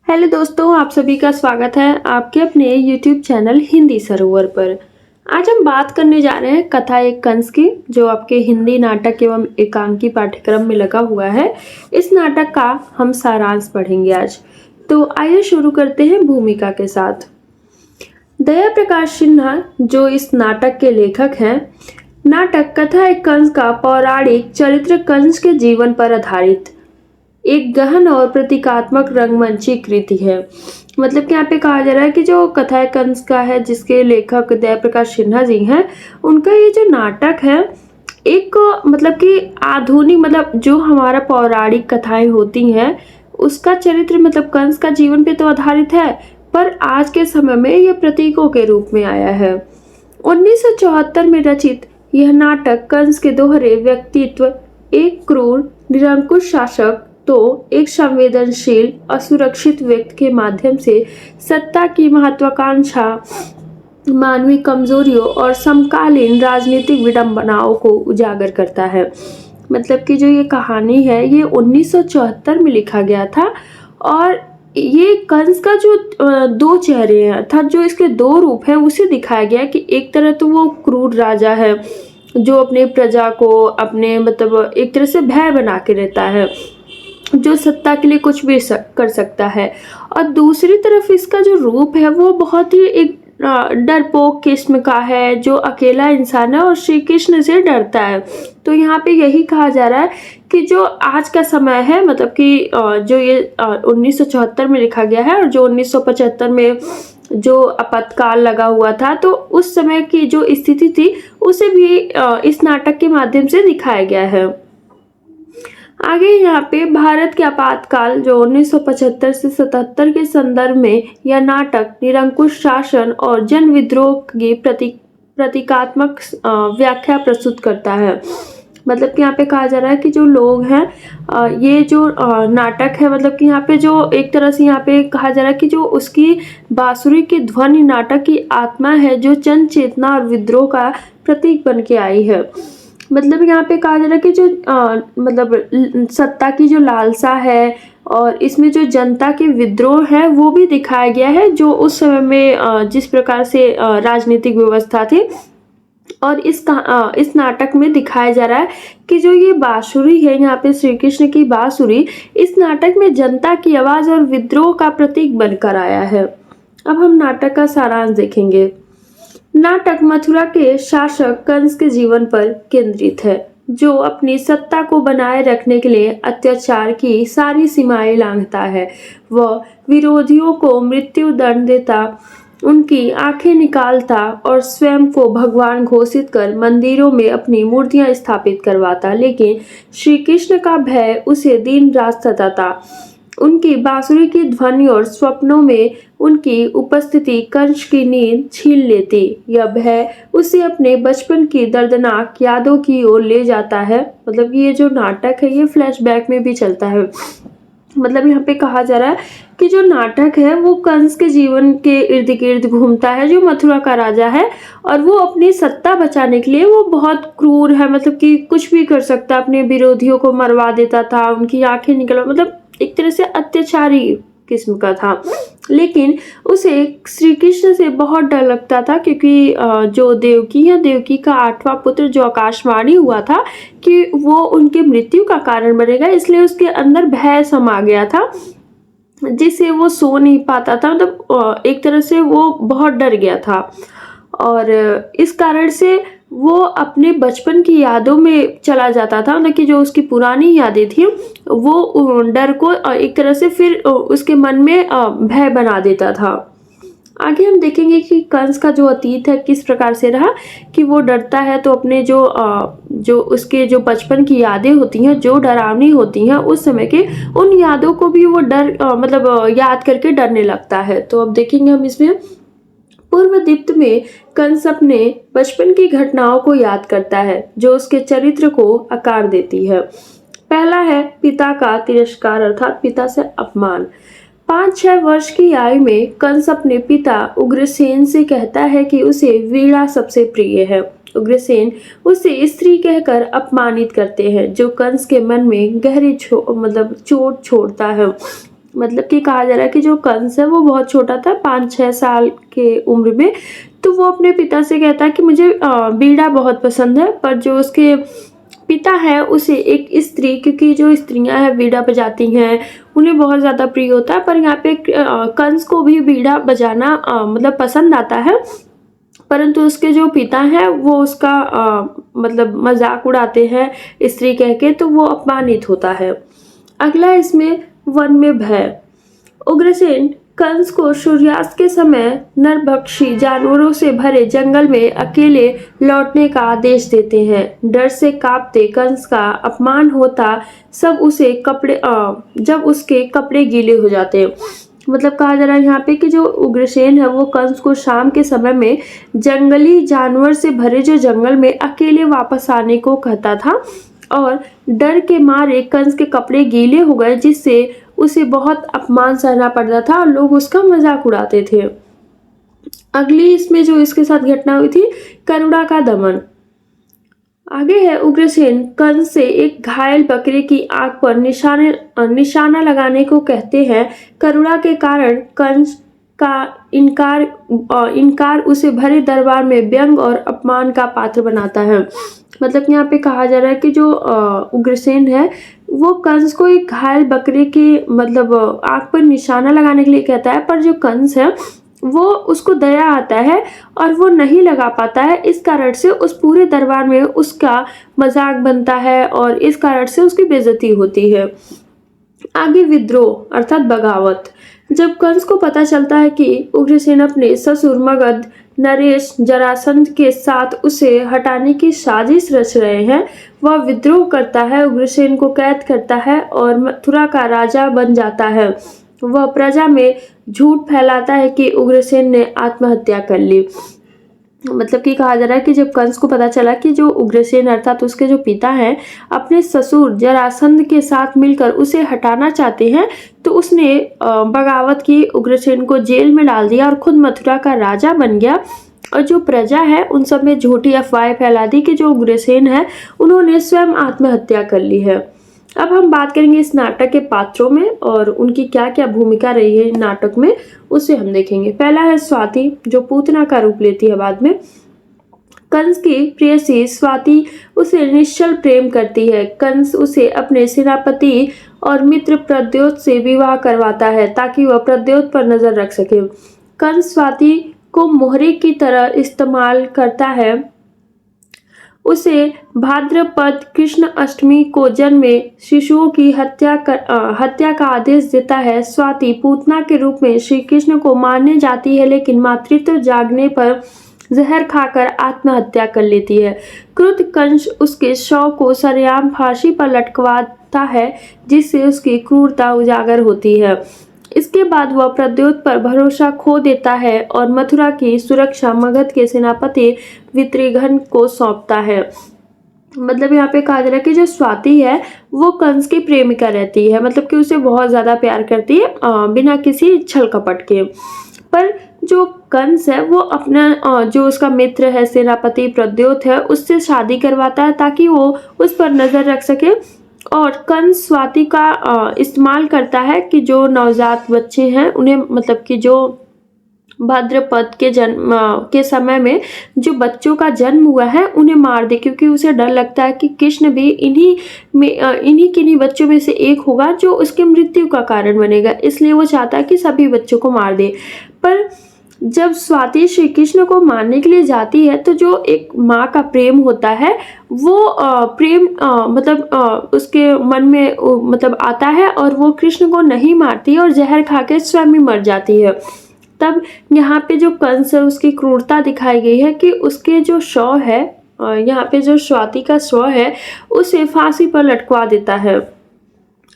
Hello दोस्तों, आप सभी का स्वागत है आपके अपने यूट्यूब चैनल हिंदी सरोवर पर। आज हम बात करने जा रहे हैं कथा एक कंस की, जो आपके हिंदी नाटक एवं एकांकी पाठ्यक्रम में लगा हुआ है। इस नाटक का हम सारांश पढ़ेंगे आज। तो आइए शुरू करते हैं भूमिका के साथ। दया प्रकाश सिन्हा जो इस नाटक के लेखक हैं। नाटक कथा एक कंस का पौराणिक चरित्र कंस के जीवन पर आधारित एक गहन और प्रतीकात्मक रंगमंची कृति है। मतलब कि यहाँ पे कहा जा रहा है कि जो कथा कंस का है, जिसके लेखक दया प्रकाश सिन्हा जी हैं, उनका ये जो नाटक है एक मतलब कि आधुनिक, मतलब जो हमारा पौराणिक कथाएं होती हैं उसका चरित्र, मतलब कंस का जीवन पे तो आधारित है, पर आज के समय में ये प्रतीकों के रूप में आया है। 1974 में रचित यह नाटक कंस के दोहरे व्यक्तित्व, एक क्रूर निरंकुश शासक तो एक संवेदनशील असुरक्षित व्यक्ति के माध्यम से सत्ता की महत्वाकांक्षा, मानवीय कमजोरियों और समकालीन राजनीतिक विडंबनाओं को उजागर करता है। मतलब कि जो ये कहानी है ये 1974 में लिखा गया था, और ये कंस का जो दो चेहरे हैं अर्थात जो इसके दो रूप हैं उसे दिखाया गया कि एक तरह तो वो क्रूर राजा है जो अपने प्रजा को अपने मतलब एक तरह से भय बना के रहता है, जो सत्ता के लिए कुछ भी कर सकता है, और दूसरी तरफ इसका जो रूप है वो बहुत ही एक डरपोक किस्म का है, जो अकेला इंसान है और श्री कृष्ण से डरता है। तो यहाँ पे यही कहा जा रहा है कि जो आज का समय है, मतलब कि जो ये 1974 में लिखा गया है और जो 1975 में जो आपातकाल लगा हुआ था, तो उस समय की जो स्थिति थी उसे भी इस नाटक के माध्यम से दिखाया गया है। आगे यहाँ पे भारत के आपातकाल जो 1975 से 77 के संदर्भ में यह नाटक निरंकुश शासन और जन विद्रोह की प्रतीकात्मक व्याख्या प्रस्तुत करता है। मतलब कि यहाँ पे कहा जा रहा है कि जो लोग हैं, ये जो नाटक है, मतलब कि यहाँ पे जो एक तरह से यहाँ पे कहा जा रहा है कि जो उसकी बांसुरी की ध्वनि नाटक की आत्मा है, जो जन चेतना और विद्रोह का प्रतीक बन के आई है। मतलब यहाँ पे कहा जा रहा है कि जो मतलब सत्ता की जो लालसा है और इसमें जो जनता के विद्रोह है वो भी दिखाया गया है, जो उस समय में जिस प्रकार से राजनीतिक व्यवस्था थी। और इस नाटक में दिखाया जा रहा है कि जो ये बांसुरी है, यहाँ पे श्री कृष्ण की बांसुरी इस नाटक में जनता की आवाज और विद्रोह का प्रतीक बनकर आया है। अब हम नाटक का सारांश देखेंगे। नाटक मथुरा के शासक कंस के जीवन पर केंद्रित है, जो अपनी सत्ता को बनाए रखने के लिए अत्याचार की सारी सीमाएं लांघता है। वह विरोधियों को मृत्यु दंड देता, उनकी आंखें निकालता और स्वयं को भगवान घोषित कर मंदिरों में अपनी मूर्तियां स्थापित करवाता। लेकिन श्री कृष्ण का भय उसे दिन रात सताता। उनकी बांसुरी की ध्वनि और स्वप्नों में उनकी उपस्थिति कंस की नींद छीन लेती। यह भय उसे अपने बचपन की दर्दनाक यादों की ओर ले जाता है। मतलब ये जो नाटक है ये फ्लैशबैक में भी चलता है। मतलब यहाँ पे कहा जा रहा है कि जो नाटक है वो कंस के जीवन के इर्द गिर्द घूमता है, जो मथुरा का राजा है, और वो अपनी सत्ता बचाने के लिए वो बहुत क्रूर है, मतलब कि कुछ भी कर सकता, अपने विरोधियों को मरवा देता था, उनकी आंखें निकलवा, मतलब एक तरह से अत्याचारी किस्म का था। लेकिन उसे श्री कृष्ण से बहुत डर लगता था, क्योंकि जो देवकी का 8वां पुत्र जो आकाशवाणी हुआ था कि वो उनके मृत्यु का कारण बनेगा, इसलिए उसके अंदर भय समा गया था, जिससे वो सो नहीं पाता था। मतलब एक तरह से वो बहुत डर गया था, और इस कारण से वो अपने बचपन की यादों में चला जाता था। मतलब कि जो उसकी पुरानी यादें थी वो डर को एक तरह से फिर उसके मन में भय बना देता था। आगे हम देखेंगे कि कंस का जो अतीत है किस प्रकार से रहा, कि वो डरता है तो अपने जो उसके जो बचपन की यादें होती हैं, जो डरावनी होती हैं उस समय के, उन यादों को भी वो मतलब याद करके डरने लगता है। तो अब देखेंगे हम इसमें पूर्व दीप्त में कंस अपने बचपन की घटनाओं को याद करता है, जो उसके चरित्र को आकार देती है। पहला है पिता का तिरस्कार, अर्थात पिता से अपमान। 5-6 वर्ष की आयु में कंस अपने पिता उग्रसेन से कहता है कि उसे वीणा सबसे प्रिय है। उग्रसेन उसे स्त्री कहकर अपमानित करते हैं, जो कंस के मन में गहरी चोट छोड़ता है। मतलब कि कहा जा रहा है कि जो कंस है वो बहुत छोटा था, 5-6 साल के उम्र में। तो वो अपने पिता से कहता है कि मुझे बीड़ा बहुत पसंद है, पर जो उसके पिता है उसे एक स्त्री, क्योंकि जो स्त्रियां हैं बीड़ा बजाती हैं उन्हें बहुत ज़्यादा प्रिय होता है, पर यहाँ पे कंस को भी बीड़ा बजाना मतलब पसंद आता है, परंतु उसके जो पिता हैं वो उसका मतलब मजाक उड़ाते हैं स्त्री कह के, तो वो अपमानित होता है। अगला इसमें वन में भय। उग्रसेन कंस को सूर्यास्त के समय नरभक्षी जानवरों से भरे जंगल में अकेले लौटने का आदेश देते हैं। डर से कांपते कंस का अपमान होता जब उसके कपड़े गीले हो जाते हैं। मतलब कहा जा रहा है यहाँ पे कि जो उग्रसेन है वो कंस को शाम के समय में जंगली जानवर से भरे जो जंगल में अकेले वापस आने को कहता था, और डर के मारे कंस के कपड़े गीले हो गए, जिससे उसे बहुत अपमान सहना पड़ता था और लोग उसका मजाक उड़ाते थे। अगली इसमें जो इसके साथ घटना हुई थी, करुणा का दमन। आगे है, उग्रसेन कंस से एक घायल बकरे की आंख पर निशाना लगाने को कहते हैं। करुणा के कारण कंस का इनकार उसे भरे दरबार में व्यंग और अपमान का पात्र बनाता है। मतलब यहाँ पे कहा जा रहा है कि जो उग्रसेन है वो कंस को एक घायल बकरे के मतलब आंख पर निशाना लगाने के लिए कहता है, पर जो कंस है वो उसको दया आता है और वो नहीं लगा पाता है। इस कारण से उस पूरे दरबार में उसका मजाक बनता है और इस कारण से उसकी बेइज्जती होती है। आगे विद्रोह अर्थात बगावत। जब कंस को पता चलता है कि उग्रसेन अपने ससुर मगध नरेश जरासंध के साथ उसे हटाने की साजिश रच रहे हैं, वह विद्रोह करता है, उग्रसेन को कैद करता है और मथुरा का राजा बन जाता है। वह प्रजा में झूठ फैलाता है कि उग्रसेन ने आत्महत्या कर ली। मतलब कि कहा जा रहा है कि जब कंस को पता चला कि जो उग्रसेन अर्थात उसके जो पिता हैं अपने ससुर जरासंध के साथ मिलकर उसे हटाना चाहते हैं, तो उसने बगावत की, उग्रसेन को जेल में डाल दिया और खुद मथुरा का राजा बन गया। और जो प्रजा है उन सब में झूठी अफवाहें फैला दी कि जो उग्रसेन है उन्होंने स्वयं आत्महत्या कर ली है। अब हम बात करेंगे इस नाटक के पात्रों में और उनकी क्या क्या भूमिका रही है नाटक में, उसे हम देखेंगे। पहला है स्वाति, जो पूतना का रूप लेती है बाद में। कंस की प्रेयसी स्वाति उसे निश्चल प्रेम करती है। कंस उसे अपने सेनापति और मित्र प्रद्योत से विवाह करवाता है ताकि वह प्रद्योत पर नजर रख सके। कंस स्वाति को मोहरे की तरह इस्तेमाल करता है। उसे भाद्रपद कृष्ण अष्टमी को जन्मे शिशुओं की हत्या का आदेश देता है। स्वाति पूतना के रूप में श्री कृष्ण को मारने जाती है, लेकिन मातृत्व जागने पर जहर खाकर आत्महत्या कर लेती है। क्रुद्ध कंस उसके शव को सरेआम फांसी पर लटकवाता है, जिससे उसकी क्रूरता उजागर होती है। इसके बाद वह प्रद्योत पर भरोसा खो देता है और मथुरा की सुरक्षा मगध के सेनापति वित्रिघन को सौंपता है। मतलब यहाँ पे कहा जा रहा है कि जो स्वाति है वो कंस की प्रेमिका रहती है, मतलब कि उसे बहुत ज्यादा प्यार करती है बिना किसी छल कपट के। पर जो कंस है वो अपना जो उसका मित्र है सेनापति प्रद्योत है उससे शादी करवाता है ताकि वो उस पर नजर रख सके। और कंस स्वाति का इस्तेमाल करता है कि जो नवजात बच्चे हैं उन्हें, मतलब कि जो भाद्रपद के जन्म के समय में जो बच्चों का जन्म हुआ है उन्हें मार दे, क्योंकि उसे डर लगता है कि कृष्ण भी इन्हीं किन्हीं बच्चों में से एक होगा जो उसके मृत्यु का कारण बनेगा, इसलिए वो चाहता है कि सभी बच्चों को मार दे। पर जब स्वाति श्री कृष्ण को मारने के लिए जाती है तो जो एक माँ का प्रेम होता है वो प्रेम मतलब उसके मन में मतलब आता है और वो कृष्ण को नहीं मारती है और जहर खा के स्वयं ही मर जाती है। तब यहाँ पे जो कंस है उसकी क्रूरता दिखाई गई है कि उसके जो शव है, यहाँ पे जो स्वाति का शव है उसे फांसी पर लटकवा देता है।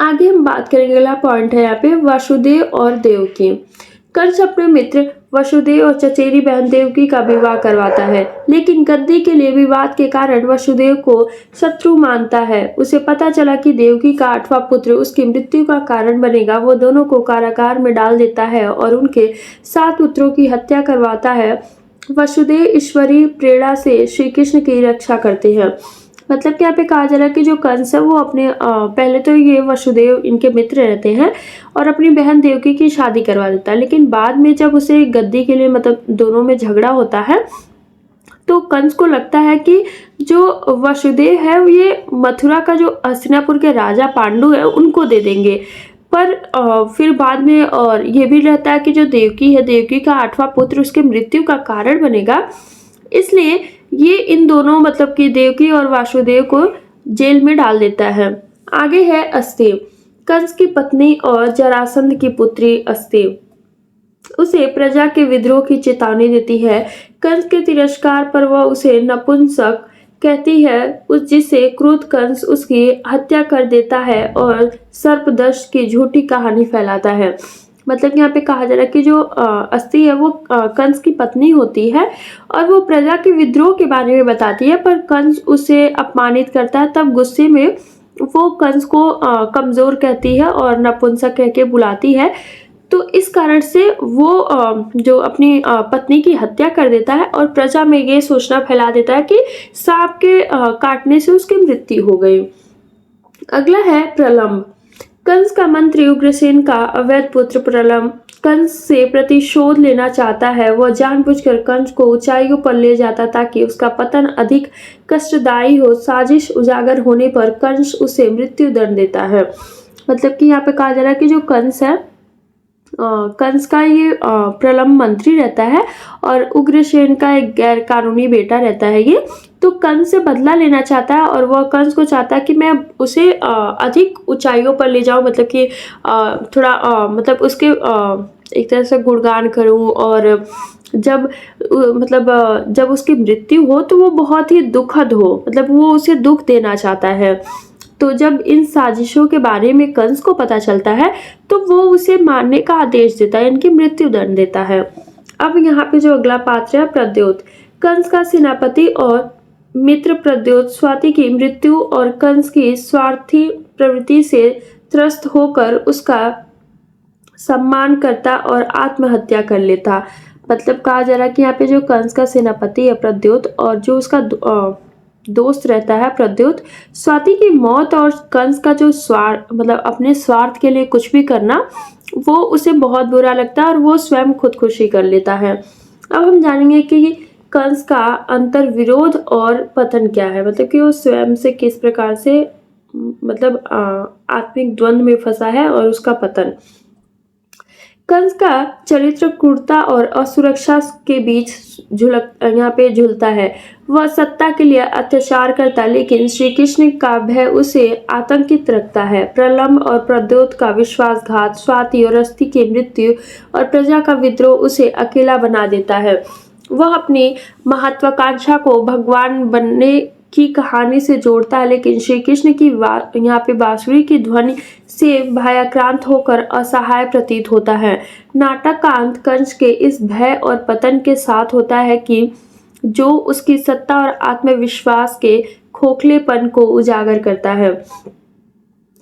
आगे हम बात करेंगे, अगला पॉइंट है यहाँ पे वासुदेव और देवकी। कंस अपने मित्र वसुदेव और चचेरी बहन देवकी का विवाह करवाता है, लेकिन गद्दी के लिए विवाद के कारण वसुदेव को शत्रु मानता है। उसे पता चला कि देवकी का 8वां पुत्र उसकी मृत्यु का कारण बनेगा। वो दोनों को कारागार में डाल देता है और उनके 7 पुत्रों की हत्या करवाता है। वसुदेव ईश्वरीय प्रेरणा से श्री कृष्ण की रक्षा करते हैं। मतलब कि यहाँ पे कहा जा रहा है कि जो कंस है वो अपने पहले तो ये वसुदेव इनके मित्र रहते हैं और अपनी बहन देवकी की शादी करवा देता है, लेकिन बाद में जब उसे गद्दी के लिए मतलब दोनों में झगड़ा होता है तो कंस को लगता है कि जो वसुदेव है ये मथुरा का जो हस्तिनापुर के राजा पांडु है उनको दे देंगे। पर फिर बाद में और ये भी रहता है कि जो देवकी है, देवकी का 8वां पुत्र उसके मृत्यु का कारण बनेगा, इसलिए ये इन दोनों मतलब कि देवकी और वासुदेव को जेल में डाल देता है। आगे है अस्तेव, कंस की पत्नी और जरासंध की पुत्री अस्तेव उसे प्रजा के विद्रोह की चेतावनी देती है। कंस के तिरस्कार पर वह उसे नपुंसक कहती है, उस जिसे क्रुद्ध कंस उसकी हत्या कर देता है और सर्पदंश की झूठी कहानी फैलाता है। मतलब यहाँ पे कहा जा रहा है कि जो अस्ति है वो कंस की पत्नी होती है और वो प्रजा के विद्रोह के बारे में बताती है, पर कंस उसे अपमानित करता है। तब गुस्से में वो कंस को कमजोर कहती है और नपुंसक कह के बुलाती है। तो इस कारण से वो जो अपनी पत्नी की हत्या कर देता है और प्रजा में ये सूचना फैला देता है कि सांप के काटने से उसकी मृत्यु हो गई। अगला है प्रलंब, कंस का मंत्री उग्रसेन का अवैध पुत्र प्रलंब कंस से प्रतिशोध लेना चाहता है। वह जानबूझकर कंस को ऊंचाइयों पर ले जाता ताकि उसका पतन अधिक कष्टदायी हो। साजिश उजागर होने पर कंस उसे मृत्यु दंड देता है। मतलब कि यहाँ पे कहा जा रहा है कि जो कंस है कंस का ये प्रलंब मंत्री रहता है और उग्रसेन का एक गैर कानूनी बेटा रहता है ये। तो कंस से बदला लेना चाहता है और वह कंस को चाहता है कि मैं उसे अधिक ऊंचाइयों पर ले जाऊं, मतलब कि थोड़ा मतलब उसके एक तरह से गुणगान करूं और जब जब उसकी मृत्यु हो तो वो बहुत ही दुखद हो, मतलब वो उसे दुख देना चाहता है। तो जब इन साजिशों के बारे में कंस को पता चलता है तो वो उसे मारने का आदेश देता है, इनकी मृत्यु दंड देता है। अब यहाँ पे जो अगला पात्र है प्रद्योत, कंस का सेनापति और मित्र प्रद्योत स्वाति की मृत्यु और कंस की स्वार्थी प्रवृत्ति से त्रस्त होकर उसका सम्मान करता और आत्महत्या कर लेता। मतलब कहा जा रहा है कि यहाँ पे जो कंस का सेनापति है प्रद्योत और जो उसका दोस्त रहता है प्रद्योत, स्वाति की मौत और कंस का जो स्वार्थ मतलब अपने स्वार्थ के लिए कुछ भी करना वो उसे बहुत बुरा लगता है और वो स्वयं खुदकुशी कर लेता है। अब हम जानेंगे कि कंस का अंतर विरोध और पतन क्या है, मतलब कि वो स्वयं से किस प्रकार से मतलब आत्मिक द्वंद्व में फंसा है और उसका पतन। कंस का चरित्र क्रूरता और असुरक्षा के बीच यहाँ पे झूलता है। वह सत्ता के लिए अत्याचार करता, लेकिन श्री कृष्ण का भय उसे आतंकित रखता है। प्रलंब और प्रद्योत का विश्वासघात, स्वाति और अस्ति की मृत्यु और प्रजा का विद्रोह उसे अकेला बना देता है। वह अपनी महत्वाकांक्षा को भगवान बनने की कहानी से जोड़ता है, लेकिन श्री कृष्ण की यहाँ पे बांसुरी की ध्वनि से भयाक्रांत होकर असहाय प्रतीत होता है। नाटक का अंत कंस के इस भय और पतन के साथ होता है कि जो उसकी सत्ता और आत्मविश्वास के खोखलेपन को उजागर करता है।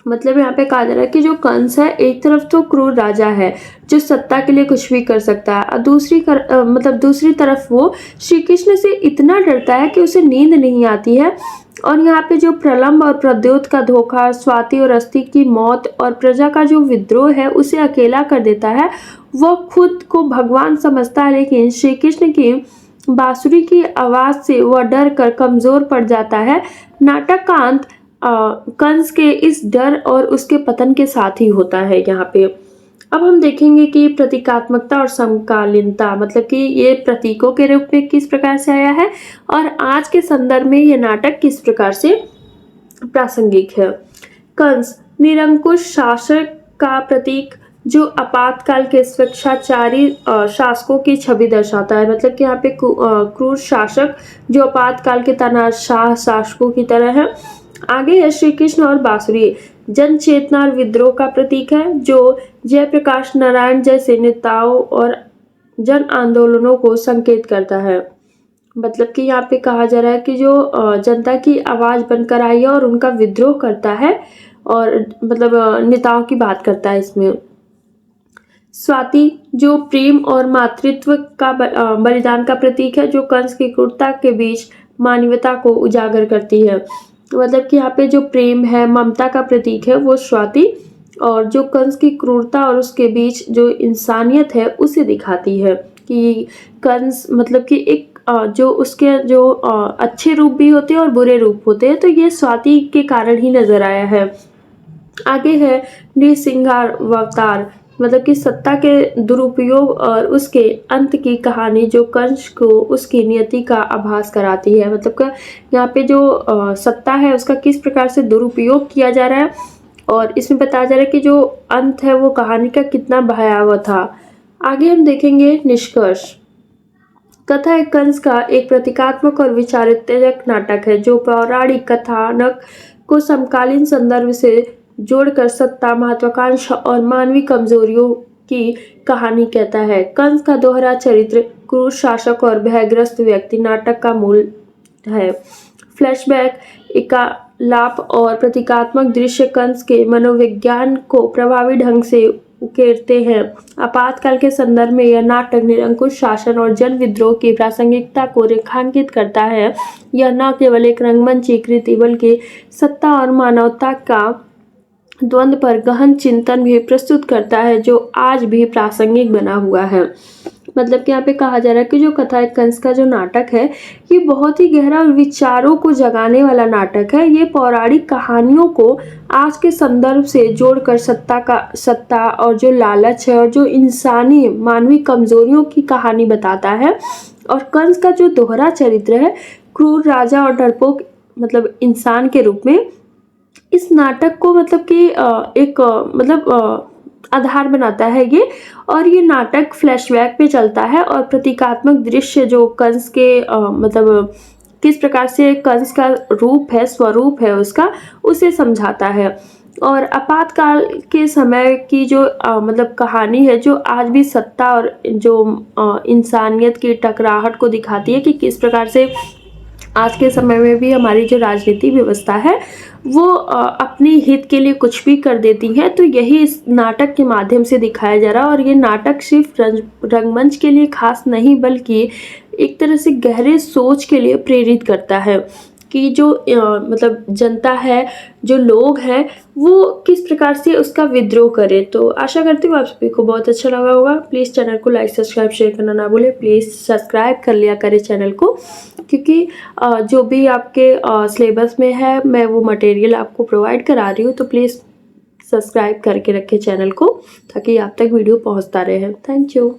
मतलब यहाँ पे कहा जा रहा है कि जो कंस है एक तरफ तो क्रूर राजा है जो सत्ता के लिए कुछ भी कर सकता है और दूसरी तरफ वो श्री कृष्ण से इतना डरता है कि उसे नींद नहीं आती है। और यहाँ पे जो प्रलंब और प्रद्योत का धोखा, स्वाति और अस्ति की मौत और प्रजा का जो विद्रोह है उसे अकेला कर देता है। वह खुद को भगवान समझता है, लेकिन श्री कृष्ण की बांसुरी की आवाज से वह डर कर कमजोर पड़ जाता है। नाटक का अंत कंस के इस डर और उसके पतन के साथ ही होता है यहाँ पे। अब हम देखेंगे कि प्रतीकात्मकता और समकालीनता, मतलब कि ये प्रतीकों के रूप में किस प्रकार से आया है और आज के संदर्भ में ये नाटक किस प्रकार से प्रासंगिक है। कंस निरंकुश शासक का प्रतीक जो आपातकाल के स्वेच्छाचारी शासकों की छवि दर्शाता है। मतलब कि यहाँ पे क्रूर शासक जो आपातकाल के तानाशाह शासकों की तरह है। आगे है श्री कृष्ण और बांसुरी, जन चेतना और विद्रोह का प्रतीक है जो जयप्रकाश नारायण जैसे नेताओं और जन आंदोलनों को संकेत करता है। मतलब कि यहाँ पे कहा जा रहा है कि जो जनता की आवाज बनकर आई है और उनका विद्रोह करता है और मतलब नेताओं की बात करता है इसमें। स्वाति जो प्रेम और मातृत्व का बलिदान का प्रतीक है जो कंस की क्रूरता के बीच मानवता को उजागर करती है। मतलब कि यहाँ पे जो प्रेम है, ममता का प्रतीक है वो स्वाति, और जो कंस की क्रूरता और उसके बीच जो इंसानियत है उसे दिखाती है कि कंस मतलब कि एक जो उसके जो अच्छे रूप भी होते हैं और बुरे रूप होते हैं, तो ये स्वाति के कारण ही नजर आया है। आगे है नृसिंहावतार, मतलब कि सत्ता के दुरुपयोग और उसके अंत की कहानी जो कंस को उसकी नियति का आभास कराती है। मतलब कि यहाँ पे जो सत्ता है उसका किस प्रकार से दुरुपयोग किया जा रहा है, और इसमें बताया जा रहा है कि जो अंत है वो कहानी का कितना भयावह था। आगे हम देखेंगे निष्कर्ष। कथा एक कंस का एक प्रतीकात्मक और विचारोत्तेजक नाटक है जो पौराणिक कथानक को समकालीन संदर्भ से जोड़कर सत्ता, महत्वाकांक्षा और मानवीय कमजोरियों की कहानी कहता है। कंस का दोहरा चरित्र, क्रूर शासक और भयग्रस्त व्यक्ति नाटक का मूल है। फ्लैशबैक, एकालाप और प्रतीकात्मक दृश्य कंस के मनोविज्ञान को प्रभावी ढंग से उकेरते हैं। आपातकाल के संदर्भ में यह नाटक निरंकुश शासन और जन विद्रोह की प्रासंगिकता को रेखांकित करता है। यह न केवल एक रंगमंच कृति बल्कि सत्ता और मानवता का द्वंद्व पर गहन चिंतन भी प्रस्तुत करता है जो आज भी प्रासंगिक बना हुआ है। मतलब कि यहाँ पे कहा जा रहा है कि जो कथा एक कंस का जो नाटक है ये बहुत ही गहरा और विचारों को जगाने वाला नाटक है। ये पौराणिक कहानियों को आज के संदर्भ से जोड़कर सत्ता और जो लालच है और जो इंसानी मानवीय कमजोरियों की कहानी बताता है। और कंस का जो दोहरा चरित्र है, क्रूर राजा और डरपोक मतलब इंसान के रूप में, इस नाटक को मतलब कि एक आधार बनाता है ये। और ये नाटक फ्लैशबैक पे चलता है और प्रतीकात्मक दृश्य जो कंस के मतलब किस प्रकार से कंस का रूप है, स्वरूप है उसका, उसे समझाता है। और आपातकाल के समय की जो मतलब कहानी है जो आज भी सत्ता और जो इंसानियत की टकराहट को दिखाती है कि किस प्रकार से आज के समय में भी हमारी जो राजनीति व्यवस्था है वो अपने हित के लिए कुछ भी कर देती है। तो यही इस नाटक के माध्यम से दिखाया जा रहा है। और ये नाटक सिर्फ रंगमंच के लिए खास नहीं बल्कि एक तरह से गहरे सोच के लिए प्रेरित करता है कि जो मतलब जनता है, जो लोग हैं, वो किस प्रकार से उसका विद्रोह करे। तो आशा करती हूँ आप सभी को बहुत अच्छा लगा होगा। प्लीज़ चैनल को लाइक, सब्सक्राइब, शेयर करना ना भूलें। प्लीज़ सब्सक्राइब कर लिया करें चैनल को, क्योंकि जो भी आपके सिलेबस में है मैं वो मटेरियल आपको प्रोवाइड करा रही हूँ। तो प्लीज़ सब्सक्राइब करके रखें चैनल को ताकि आप तक वीडियो पहुँचता रहे। Thank you.